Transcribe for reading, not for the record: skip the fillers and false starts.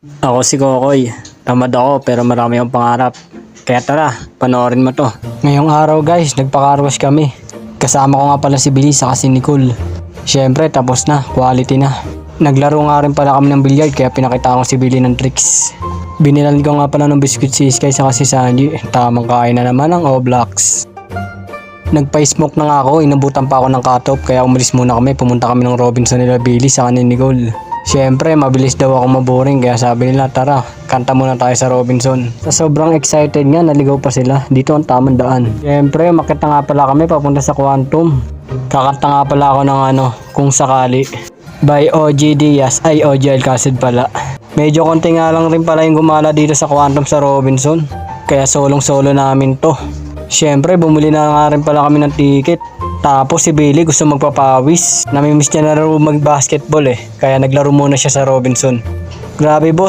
Ako si Kokoy. Tamad ako pero marami akong pangarap. Kaya tara, panoorin mo to. Ngayong araw guys, nagpa-carwash kami. Kasama ko nga pala si Billy saka si Nicole. Syempre tapos na, quality na. Naglaro nga rin pala kami ng billiard kaya pinakita ko si Billy ng tricks. Binilan ko nga pala ng biscuit si Sky saka si Sanji. Tamang kain na naman ang Oblax. Nagpa-smoke na nga ako, inabutan pa ako ng cut-off kaya umalis muna kami. Pumunta kami ng Robinson nila Billy saka ni Nicole. Syempre mabilis daw ako maboring kaya sabi nila tara, kanta muna tayo sa Robinson. Sa sobrang excited nga, naligaw pa sila. Dito ang tamang daan. Syempre makita nga pala kami papunta sa Quantum. Kakanta nga pala ako ng Kung Sakali by OG Diaz, ay OG Alcacid pala. Medyo konti nga lang rin pala yung gumala dito sa Quantum sa Robinson. Kaya solong solo namin to. Syempre bumili na nga rin pala kami ng ticket. Tapos si Billy gusto magpapawis. Namimiss niya na rin mag-basketball kaya naglaro muna siya sa Robinson. Grabe boss.